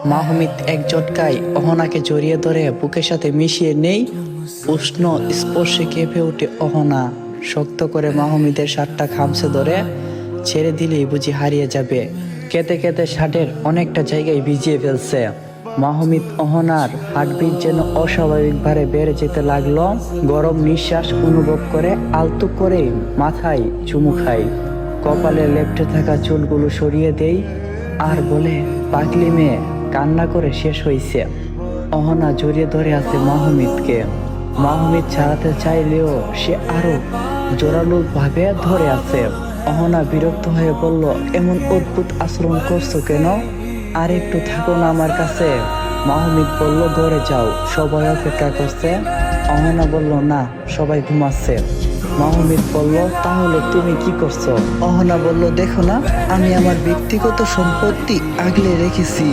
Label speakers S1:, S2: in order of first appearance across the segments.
S1: মাহমিদ এক ঝটকায় অহনাকে জড়িয়ে ধরে বুকের সাথে মিশিয়ে নেই। উষ্ণ স্পর্শে কেঁপে ওঠে অহনা। শক্ত করে মাহমিদের শার্টটা খামছে ধরে, ছেড়ে দিলেই বুঝি হারিয়ে যাবে। কেঁদে কেঁদে শার্টের অনেকটা জায়গায় ভিজিয়ে ফেলছে। মাহমিদ অহনার হার্টবিট যেন অস্বাভাবিকভাবে বেড়ে যেতে লাগলো। গরম নিঃশ্বাস অনুভব করে আলতো করে মাথায় চুমু খাই। কপালে লেপ্টে থাকা চুলগুলো সরিয়ে দেই আর বলে, পাগলি মেয়ে, কান্না করে শেষ হইছে। অহনা জড়িয়ে ধরে আছে মাহমিদকে। মাহমিদ ছাড়াতে চাইলেও সে আরো জোরালো ভাবে ধরে আছে। অহনা বিরক্ত হয়ে বলল, এমন অদ্ভুত আচরণ করছো কেন? আর একটু থাকো না আমার কাছে। মাহমিদ বলল, ঘরে যাও, সবাই অপেক্ষা করছে। অহনা বলল, না, সবাই ঘুমাচ্ছে। মাহমিদ বলল, তাহলে তুমি কি করছো? অহনা বলল, দেখো না, আমি আমার ব্যক্তিগত সম্পত্তি আগলে রেখেছি।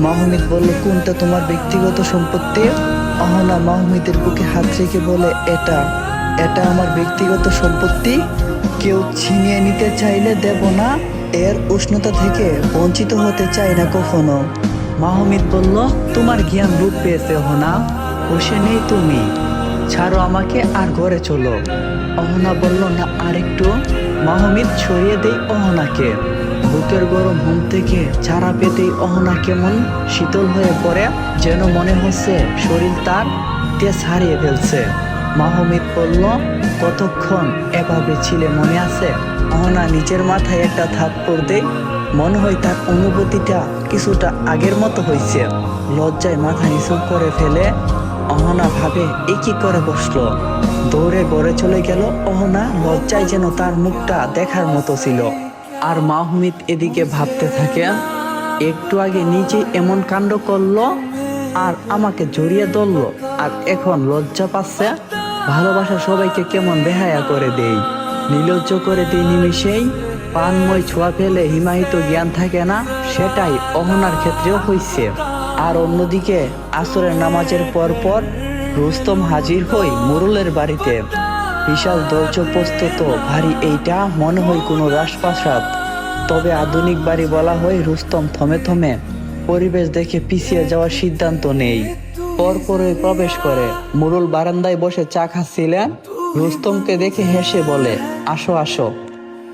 S1: মাহমিদ বলল, কোনটা তোমার ব্যক্তিগত সম্পত্তি? অহনা মাহমিদের বুকে হাত রেখে বলে, এটা এটা আমার ব্যক্তিগত সম্পত্তি। কেউ ছিনিয়ে নিতে চাইলে দেব না। এর উষ্ণতা থেকে বঞ্চিত হতে চাই না কখনো। মাহমিদ বলল, তোমার জ্ঞান রূপ পেয়েছে অহনা, বসে নেই তুমি, ছাড়ো আমাকে আর ঘরে চলো। অহনা বলল, না, আরেকটু। মাহমিদ ছড়িয়ে দেই অহনাকে। বুকের গরম ঘুম থেকে ছাড়া পেতেই অহনা কেমন শীতল হয়ে পড়ে, যেন মনে হচ্ছে শরীর তার তেজ হারিয়ে ফেলছে। মাহমিদ বলল, কতক্ষণ এভাবে ছিলে মনে আছে? অহনা নিজের মাথায় একটা থাপ্পড় দেয়। মনে হয় তার অনুভূতিটা কিছুটা আগের মতো হয়েছে। লজ্জায় মাথা নিচু করে ফেলে। অহনা ভাবে, এ কি করে বসলো। দৌড়ে ঘরে চলে গেল অহনা। লজ্জায় যেন তার মুখটা দেখার মতো ছিল। আর মাহমিদ এদিকে ভাবতে থাকে, একটু আগে নিজে এমন কাণ্ড করলো আর আমাকে জড়িয়ে ধরলো, আর এখন লজ্জা পাচ্ছে। ভালোবাসা সবাইকে কেমন বেহায়া করে দেই, নির্লজ্জ করে দেই নিমিষেই। পানময় ছোঁয়া ফেলে হিমায়িত জ্ঞান থাকে না, সেটাই অহনার ক্ষেত্রেও হইছে। আর অন্যদিকে আসরের নামাজের পর রুস্তম হাজির হই মুরুলের বাড়িতে। বিশাল দরজা-প্রস্তুত ভারী এইটা, মনে হয় কোনো রাজপ্রাসাদ। তবে আধুনিক বাড়ি বলা হয়। রুস্তম থমে থমে পরিবেশ দেখে পিছিয়ে যাওয়ার সিদ্ধান্ত নেই। পরপরই প্রবেশ করে। মুরুল বারান্দায় বসে চা খাচ্ছিলেন। রুস্তমকে দেখে হেসে বলে, আসো আসো,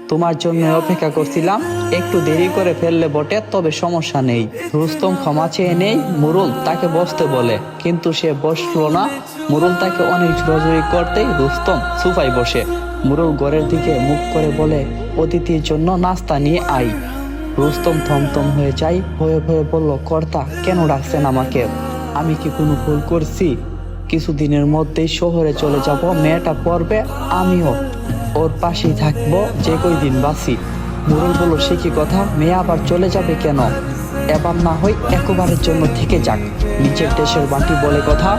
S1: তোমার জন্য অপেক্ষা করছিলাম। একটু দেরি করে ফেললে বটে, তবে সমস্যা নেই। রুস্তম ক্ষমা চেয়ে নেই। মুরুল তাকে বসতে বলে, কিন্তু সে বসলো না। মুরুল তাকে অনেক জোরাজুরি করতেই রুস্তম সোফায় বসে। মুরুল ঘরের দিকে মুখ করে বলে, অতিথির জন্য নাস্তা নিয়ে আই। রুস্তম থমথম হয়ে যায়। ভয়ে ভয়ে বলল, কর্তা, কেন ডাকছেন আমাকে? আমি কি কোনো ভুল করছি? কিছুদিনের মধ্যেই শহরে চলে যাব। মেয়েটা পড়বে, আমিও ওর পাশেই থাকবো যে কয়দিন বাঁচি। মুরুল বলল, সে কি কথা? মেয়ে আবার চলে যাবে কেন? এবার না হয় একবারের জন্য থেকে যাক, নিজের দেশের বাটি বলে কথা।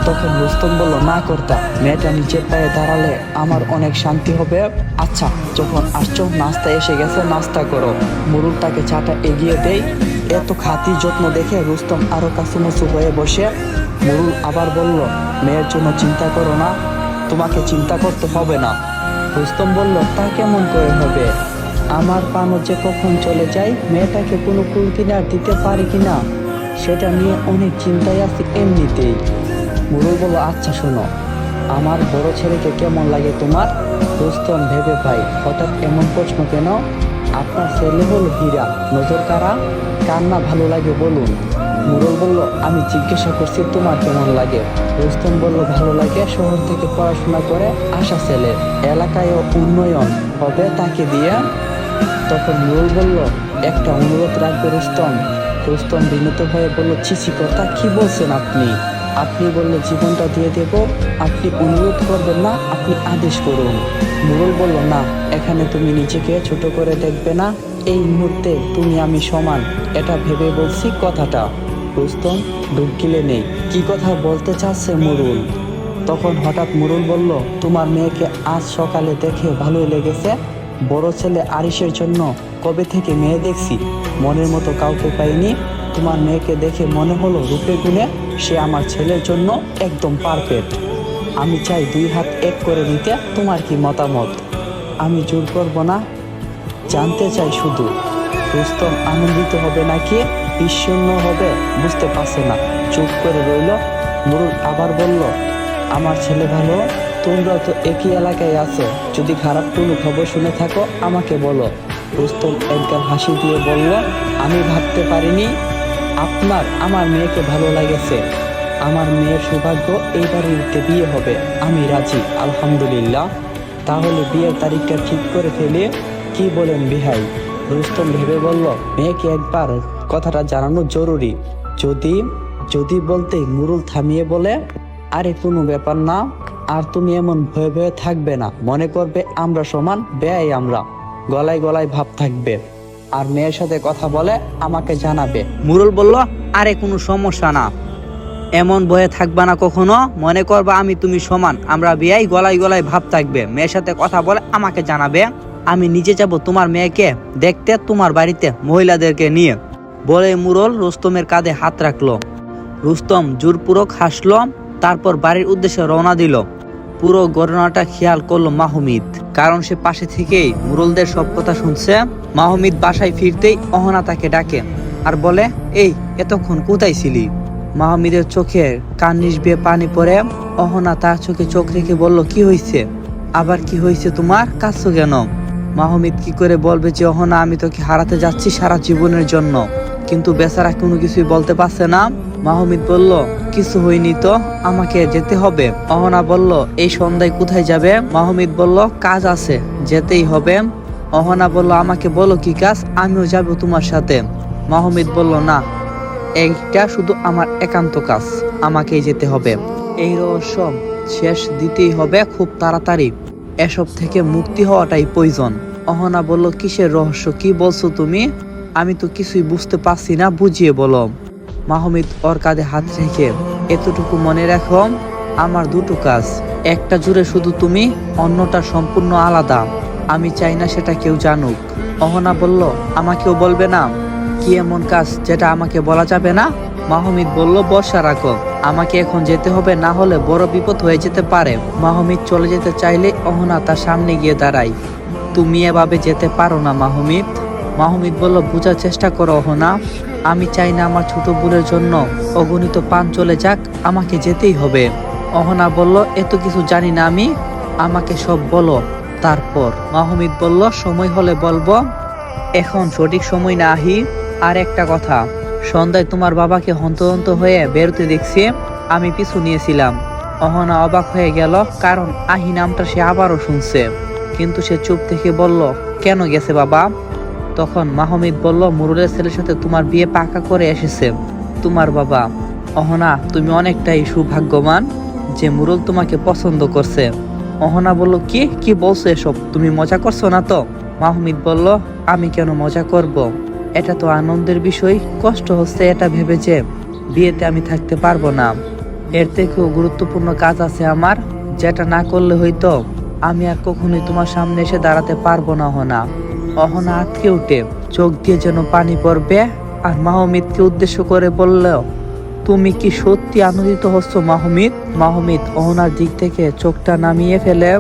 S1: তখন রুস্তম বলল, না কর্তা, মেয়েটা নিজের পায়ে দাঁড়ালে আমার অনেক শান্তি হবে। আচ্ছা, যখন আসছো, নাস্তা এসে গেছে, নাস্তা করো। মুরুল তাকে চাটা এগিয়ে দেয়। এত খাতির যত্ন দেখে রুস্তম আরো কাছাকাছি হয়ে বসে। মুরুল আবার বলল, মেয়ের জন্য চিন্তা করো না, তোমাকে চিন্তা করতে হবে না। রুস্তম বলল, তা কেমন করে হবে? আমার পানও যে কখন চলে যায়, মেয়েটাকে কোনো কুল কিনার দিতে পারি কিনা সেটা নিয়ে অনেক চিন্তায় আছি এমনিতেই। মুরুল বলল, আচ্ছা শোনো, আমার বড় ছেলেকে কেমন লাগে তোমার? রুস্তম ভেবে পাই, হঠাৎ এমন প্রশ্ন কেন? আপনার ছেলে হলো হীরা, নজর কারা? কার না ভালো লাগে বলুন? মুরুল বলল, আমি জিজ্ঞাসা করছি তোমার কেমন লাগে। রুস্তম বলল, ভালো লাগে, শহর থেকে পড়াশোনা করে আসা ছেলে, এলাকায় উন্নয়ন হবে তাকে দিয়ে। তখন মুরুল বলল, একটা অনুরোধ রাখবে রুস্তম। রুস্তম বিনীত হয়ে বলল, ছিছি কথা, কি বলছেন আপনি? আপনি বললে জীবনটা দিয়ে দেব। আপনি অনুরোধ করবেন না, আপনি আদেশ করুন। মুরুল বলল, না, এখানে তুমি নিজেকে ছোট করে দেখবে না। এই মুহূর্তে তুমি আমি সমান, এটা ভেবে বলছি কথাটা। রুস্তম ডুব গিলে নেই, কি কথা বলতে চাচ্ছে মুরুল? তখন হঠাৎ মুরুল বলল, তোমার মেয়েকে আজ সকালে দেখে ভালোই লেগেছে। বড় ছেলে আরিশের জন্য কবে থেকে মেয়ে দেখছি, মনের মতো কাউকে পাইনি। তোমার মেয়েকে দেখে মনে হলো রূপে গুণে সে আমার ছেলের জন্য একদম পারফেক্ট। আমি চাই দুই হাত এক করে নিতে। তোমার কি মতামত? আমি জোর করব না, জানতে চাই শুধু। রুস্তম আনন্দিত হবে নাকি? বিষণ্ণ হবে বুঝতে পারছে না, চুপ করে রইল। মুরুল আবার বলল, আমার ছেলে ভালো, তোমরা তো একই এলাকায় আছো, যদি খারাপ কোনো খবর শুনে থাকো আমাকে বলো। রুস্তম একগাল হাসি দিয়ে বলল, আমি ভাবতে পারিনি আমার মেয়েকে ভালো লাগেছে। আমার মেয়ের সৌভাগ্য এই বাড়িতে বিয়ে হবে, আমি রাজি আলহামদুলিল্লাহ। তাহলে বিয়ের তারিখটা ঠিক করে ফেলে, কি বলেন বিহাই? রুস্তম ভেবে বলল, মেয়েকে একবার কথাটা জানানো জরুরি। যদি যদি বলতেই মুরুল থামিয়ে বলে, আরে কোনো ব্যাপার না, আর তুমি এমন ভয়ে ভয়ে থাকবে না, মনে করবে আমরা সমান, বেয়াই আমরা, গলায় গলায় ভাব থাকবে। আর মেয়ের সাথে কথা বলে আমাকে জানাবে।
S2: মুরুল বলল, আরে কোনো সমস্যা না, এমন ভয়ে থাকবা না কখনো, মনে করবা আমি তুমি সমান, আমরা বিয়াই, গলায় গলায় ভাব থাকবে, মেয়ের সাথে কথা বলে আমাকে জানাবে, আমি নিজে যাব তোমার মেয়েকে দেখতে তোমার বাড়িতে মহিলাদেরকে নিয়ে। বলে মুরুল রুস্তমের কাঁধে হাত রাখলো। রুস্তম জোরপূর্বক হাসলো, তারপর বাড়ির উদ্দেশ্যে রওনা দিল। পুরো ঘটনাটা খেয়াল করলো মাহমুদ, কারণ সে পাশে থেকেই মুরুলদের সব কথা শুনছে। মাহমুদ বাসায় ফিরতেই অহনা তাকে ডাকে আর বলে, এই এতক্ষণ কোথায় ছিলি? মাহমুদের চোখে কান্নিস বেয়ে পানি পড়ে। অহনা তার চোখে চোখ রেখে বলল, কি হয়েছে? আবার কি হয়েছে তোমার, কাঁদছো কেন? মাহমুদ কি করে বলবে যে অহনা আমি তোকে হারাতে যাচ্ছি সারা জীবনের জন্য, কিন্তু বেচারা কোনো কিছুই বলতে পারছে না। মাহমুদ বলল, কিছু হয়নি তো, আমাকে যেতে হবে। অহনা বলল, এই সন্ধ্যায় কোথায় যাবে? মাহমুদ বলল, কাজ আছে, যেতেই হবে। অহনা বলল, আমাকে বলো কি কাজ, আমিও যাব তোমার সাথে। মাহমুদ বলল, না, এইটা শুধু আমার একান্ত কাজ, আমাকেই যেতে হবে। এই রহস্য শেষ দিতেই হবে খুব তাড়াতাড়ি, এসব থেকে মুক্তি হওয়াটাই প্রয়োজন। অহনা বলল, কিসের রহস্য, কি বলছো তুমি? আমি তো কিছুই বুঝতে পারছি না, বুঝিয়ে বলো। মাহমুদ ওর কাঁধে হাত রেখে, এতটুকু মনে রাখো, আমার দুটো কাজ, একটা জুড়ে শুধু তুমি, অন্যটা সম্পূর্ণ আলাদা, আমি চাই না সেটা কেউ জানুক। অহনা বলল, আমাকেও বলবে না? কি এমন কাজ যেটা আমাকে বলা যাবে না? মাহমুদ বলল, বর্ষা রাখো, আমাকে এখন যেতে হবে, না হলে বড় বিপদ হয়ে যেতে পারে। মাহমুদ চলে যেতে চাইলে অহনা তার সামনে গিয়ে দাঁড়ায়। তুমি এভাবে যেতে পারো না মাহমুদ। মাহমুদ বলল, বোঝার চেষ্টা করো অহনা, আমি চাই না আমার ছোট বোনের জন্য অগণিত প্রাণ চলে যাক, আমাকে যেতেই হবে। অহনা বলল, এত কিছু জানি না আমি, আমাকে সব বলো তারপর। মাহমুদ বলল, সময় হলে বলবো, এখন সঠিক সময় না আহি। আর একটা কথা, সন্ধ্যায় তোমার বাবাকে হন্তদন্ত হয়ে বেরোতে দেখছি, আমি পিছু নিয়েছিলাম। অহনা অবাক হয়ে গেল, কারণ আহি নামটা সে আবারও শুনছে, কিন্তু সে চুপ থেকে বলল, কেন গেছে বাবা? তখন মাহমুদ বলল, মুরুলের ছেলের সাথে তোমার বিয়ে পাকা করে এসেছে তোমার বাবা। অহনা, তুমি অনেকটাই সৌভাগ্যবান যে মুরুল তোমাকে পছন্দ করছে। অহনা বলল, কি কি বলছো এসব, তুমি মজা করছো না তো? মাহমুদ বলল, আমি কেন মজা করব, এটা তো আনন্দের বিষয়, কষ্ট হচ্ছে এটা ভেবে যে বিয়েতে আমি থাকতে পারবো না। এর থেকেও গুরুত্বপূর্ণ কাজ আছে আমার, যেটা না করলে হয়তো আমি আর কখনোই তোমার সামনে এসে দাঁড়াতে পারবো না। অহনা আটকে উঠে চোখ দিয়ে যেন পানি পড়বে, আর মাহমুদকে উদ্দেশ্য করে বলল, তুমি কি সত্যি আনন্দিত হচ্ছ মাহমুদ? মাহমুদ অহনার দিক থেকে চোখটা নামিয়ে ফেলে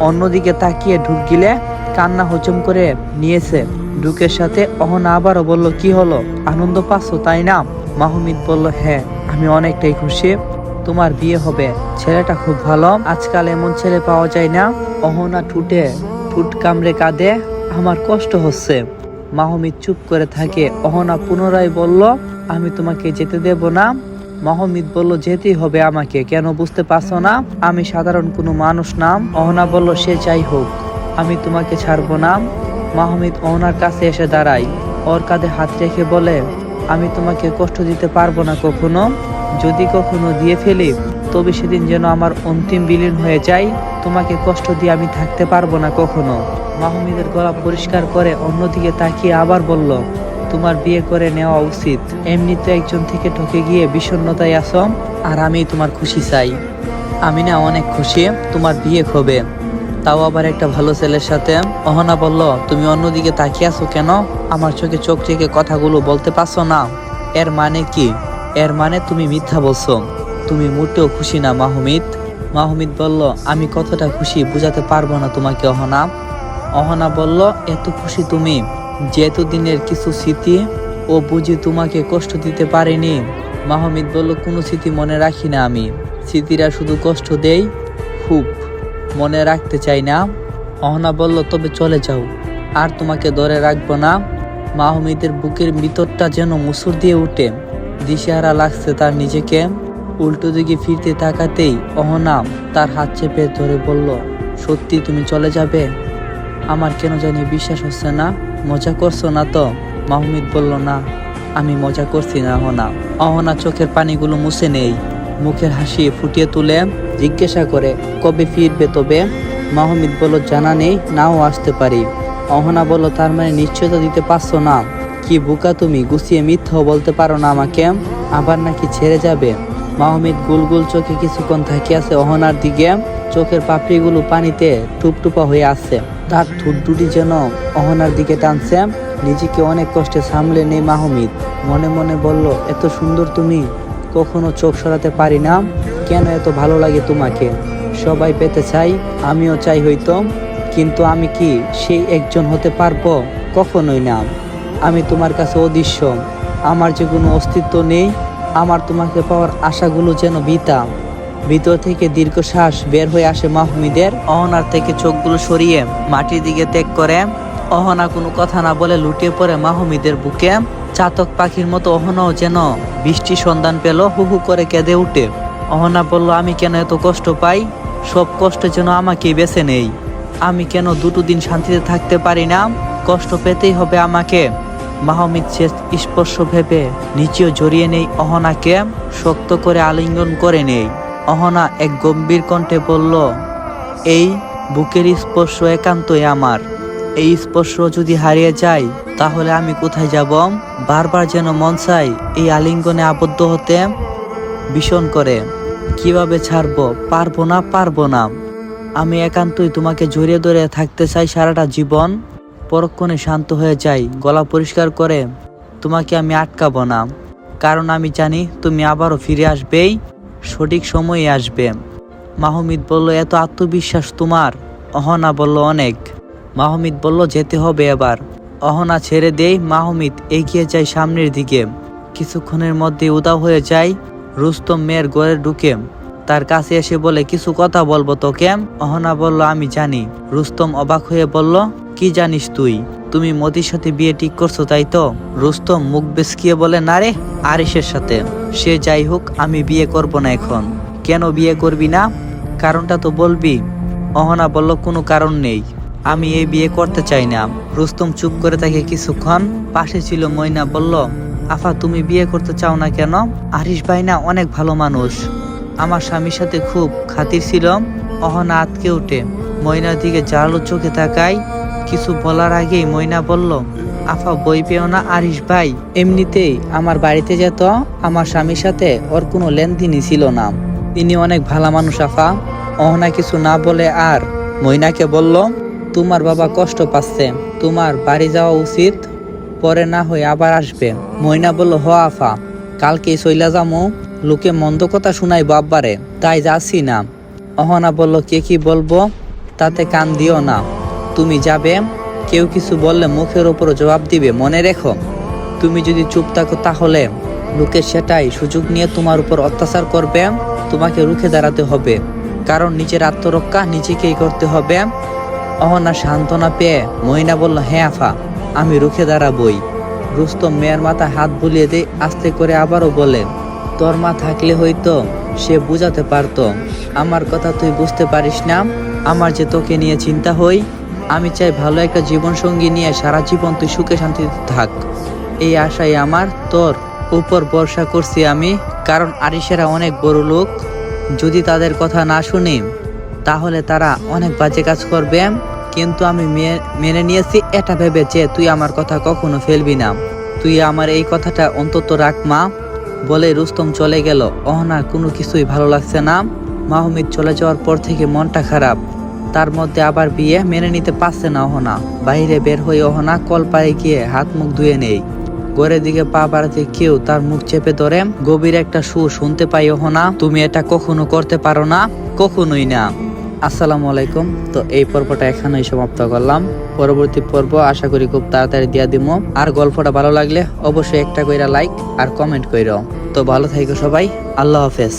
S2: অন্যদিকে তাকিয়ে ঢুক গিলে কান্না হজম করে নিয়েছে। ঢুকের সাথে অহনা আবারও বলল, কি হলো, আনন্দ পাচ্ছ তাই না? মাহমুদ বলল, হ্যাঁ, আমি অনেকটাই খুশি, তোমার বিয়ে হবে, ছেলেটা খুব ভালো, আজকাল এমন ছেলে পাওয়া যায় না। অহনা ঠুট কামড়ে কাঁদে, আমার কষ্ট হচ্ছে। মাহমুদ চুপ করে থাকে। অহনা পুনরায় বলল, আমি তোমাকে যেতে দেব না। মাহমুদ বলল, যেতেই হবে আমাকে, কেন বুঝতে পারছো না? আমি সাধারণ কোনো মানুষ না। অহনা বলল, সে যাই হোক, আমি তোমাকে ছাড়বো না। মাহমুদ অহনার কাছে এসে দাঁড়ায়, ওর কাঁধে হাত রেখে বলে, আমি তোমাকে কষ্ট দিতে পারবো না কখনো, যদি কখনো দিয়ে ফেলি তবে সেদিন যেন আমার অন্তিম বিলীন হয়ে যায়, তোমাকে কষ্ট দিয়ে আমি থাকতে পারবো না কখনো। মাহমুদের গলা পরিষ্কার করে অন্যদিকে তাকিয়ে আবার বলল, তোমার বিয়ে করে নেওয়া উচিত, এমনি তো একজন থেকে ঠকে গিয়ে বিষণ্ণতায় আছো, আর আমি তোমার খুশি চাই। আমি না অনেক খুশি তোমার বিয়ে হবে, তাও আবার একটা ভালো ছেলের সাথে। অহনা বলল, তুমি অন্যদিকে তাকিয়ে আছো কেন? আমার চোখে চোখ রেখে কথাগুলো বলতে পারছো না? এর মানে কি? এর মানে তুমি মিথ্যা বলছো, তুমি মোটেও খুশি না মাহমুদ। মাহমুদ বলল, আমি কতটা খুশি বুঝাতে পারবো না তোমাকে অহনা। অহনা বলল, এত খুশি তুমি যে এতদিনের কিছু স্মৃতি
S1: ও বুঝি তোমাকে কষ্ট দিতে পারেনি? মাহমিদ বলল, কোনো স্মৃতি মনে রাখি না আমি, স্মৃতিরা শুধু কষ্ট দেই, খুব মনে রাখতে চাই না। অহনা বলল, তবে চলে যাও, আর তোমাকে ধরে রাখবো না। মাহমিদের বুকের ভিতরটা যেন মুসুর দিয়ে উঠে, দিশেহারা লাগছে তার নিজেকে। উল্টো দিকে ফিরতে তাকাতেই অহনা তার হাত চেপে ধরে বলল, সত্যি তুমি চলে যাবে? আমার কেন জানি বিশ্বাস হচ্ছে না। মজা করছো না তো? মাহমিদ বলল, না, আমি মজা করছি না অহনা। অহনা চোখের পানিগুলো মুছে নেই, মুখের হাসি ফুটিয়ে তুলে জিজ্ঞাসা করে, কবে ফিরবে তবে? মাহমিদ বলল, জানা নেই, নাও আসতে পারি। অহনা বলল, তার মানে নিশ্চয়তা দিতে পারছো না? কি বোকা তুমি, গুছিয়ে মিথ্যাও বলতে পারো না আমাকে, আবার নাকি ছেড়ে যাবে? মাহমিদ গুল গুল চোখে কিছুক্ষণ তাকিয়ে আছে অহনার দিকে, চোখের পাপড়িগুলো পানিতে টুপটুপা হয়ে আসছে, তার ঠোঁট দুটি যেন অহনার দিকে টানছে। নিজেকে অনেক কষ্টে সামলে নেই মাহমিদ, মনে মনে বলল, এত সুন্দর তুমি, কখনো চোখ সরাতে পারি না। কেন এত ভালো লাগে তোমাকে? সবাই পেতে চাই, আমিও চাই হয়তো, কিন্তু আমি কি সেই একজন হতে পারবো? কখনোই না। আমি তোমার কাছে অদৃশ্য, আমার যে কোনো অস্তিত্ব নেই। আমার তোমাকে পাওয়ার আশাগুলো যেন বৃথা। ভিতর থেকে দীর্ঘশ্বাস বের হয়ে আসে মাহমিদের। অহনার থেকে চোখগুলো সরিয়ে মাটির দিকে ত্যাগ করে অহনা কোনো কথা না বলে লুটিয়ে পড়ে মাহমিদের বুকে। চাতক পাখির মতো অহনাও যেন বৃষ্টি সন্ধান পেল, হু হু করে কেঁদে উঠে। অহনা বলল, আমি কেন এত কষ্ট পাই? সব কষ্ট যেন আমাকেই বেছে নেই। আমি কেন দুটো দিন শান্তিতে থাকতে পারি না? কষ্ট পেতেই হবে আমাকে। মাহমিদ শেষ স্পর্শ ভেবে নিচেও জড়িয়ে নেই অহনাকে, শক্ত করে আলিঙ্গন করে নেই। অহনা এক গম্ভীর কণ্ঠে বলল, এই বুকের স্পর্শ একান্তই আমার। এই স্পর্শ যদি হারিয়ে যায় তাহলে আমি কোথায় যাব? বারবার যেন মন চাই এই আলিঙ্গনে আবদ্ধ হতে, ভীষণ করে। কিভাবে ছাড়বো? পারবো না। আমি একান্তই তোমাকে জড়িয়ে ধরে থাকতে চাই সারাটা জীবন। পরক্ষণে শান্ত হয়ে যাই, গলা পরিষ্কার করে তোমাকে আমি আটকাবো না, কারণ আমি জানি তুমি আবারও ফিরে আসবেই, সঠিক সময়ে আসবে। মাহমিদ বলল, এত আত্মবিশ্বাস তোমার? অহনা বলল, অনেক। মাহমিদ বলল, যেতে হবে এবার। অহনা ছেড়ে দেই, মাহমিদ এগিয়ে যায় সামনের দিকে। কিছুক্ষণের মধ্যে উদাও হয়ে যায়। রুস্তম মেয়ের ঘরে ঢুকে তার কাছে এসে বলে, কিছু কথা বলবো তোকে। অহনা বলল, আমি জানি। রুস্তম অবাক হয়ে বলল, কি জানিস তুই? তুমি মতির সাথে বিয়ে ঠিক করছো তাই তো? রুস্তম মুখ বেসকিয়ে বলে, না রে, আরিশের সাথে। সে যাই হোক, আমি বিয়ে করব না এখন। কেন বিয়ে করবি না? কারণটা তো বলবি। অহনা বলল, কোনো কারণ নেই, আমি এই বিয়ে করতে চাই না। রুস্তম চুপ করে থাকে কিছুক্ষণ। পাশে ছিল ময়না, বলল, আফা, তুমি বিয়ে করতে চাও না কেন? আরিশ ভাই না অনেক ভালো মানুষ, আমার স্বামীর সাথে খুব খাতির ছিল। অহনা আতকে উঠে ময়নার দিকে জালো চোখে তাকায়। কিছু বলার আগেই ময়না বলল, আফা, বই পেও না, আরিশ ভাই এমনিতেই আমার বাড়িতে যেত, আমার স্বামীর সাথে ওর কোনো লেনদেনই ছিল না, তিনি অনেক ভালো মানুষ আফা। অহনা কিছু না বলে আর ময়নাকে বলল, তোমার বাবা কষ্ট পাচ্ছে, তোমার বাড়ি যাওয়া উচিত, পরে না হয়ে আবার আসবে। ময়না বলল, হ আফা, কালকেই চইলা যামু, লোকে মন্দ কথা শুনাই বাব্বারে, তাই যাচ্ছি না। অহনা বলল, কে কি বলবো তাতে কান দিও না, তুমি যাবে, কেউ কিছু বললে মুখের ওপর জবাব দিবে, মনে রেখো। তুমি যদি চুপ থাকো তাহলে লোকে সেটাই সুযোগ নিয়ে তোমার উপর অত্যাচার করবে। তোমাকে রুখে দাঁড়াতে হবে, কারণ নিজের আত্মরক্ষা নিজেকেই করতে হবে। অহনা সান্ত্বনা পেয়ে ময়না বলল, হ্যাঁ আফা, আমি রুখে দাঁড়াবই। রুস্তম মেয়ের মাথায় হাত বুলিয়ে দিয়ে আস্তে করে আবারও বলে, তোর মা থাকলে হয়তো সে বুঝাতে পারতো, আমার কথা তুই বুঝতে পারিস না। আমার যে তোকে নিয়ে চিন্তা হই, আমি চাই ভালো একটা জীবন সঙ্গী নিয়ে সারা জীবন তুই সুখে শান্তিতে থাক। এই আশাই আমার তোর উপর ভরসা করছি আমি, কারণ আরিশেরা অনেক বড় লোক, যদি তাদের কথা না শুনি তাহলে তারা অনেক বাজে কাজ করবে। কিন্তু আমি মেনে নিয়েছি এটা ভেবে যে তুই আমার কথা কখনো ফেলবি না, তুই আমার এই কথাটা অন্তত রাখ মা। বলে রুস্তম চলে গেল। অহনার কোনো কিছুই ভালো লাগছে না। মাহমিদ চলে যাওয়ার পর থেকে মনটা খারাপ, তার মধ্যে আবার বিয়ে মেনে নিতে পারছে না অহনা। বাইরে বের হয়ে অহনা কলপাড়ে গিয়ে হাত মুখ ধুয়ে নেই। ঘরের দিকে পা বাড়াতে কেউ তার মুখ চেপে ধরে। গভীর একটা সুর শুনতে পাই অহনা, তুমি এটা কখনো করতে পারো না, কখনোই না। আসসালামু আলাইকুম। তো এই পর্বটা এখানেই সমাপ্ত করলাম। পরবর্তী পর্ব আশা করি খুব তাড়াতাড়ি দিয়া দিমো। আর গল্পটা ভালো লাগলে অবশ্যই একটা কইরা লাইক আর কমেন্ট কইরো। তো ভালো থাইকো সবাই, আল্লাহ হাফেজ।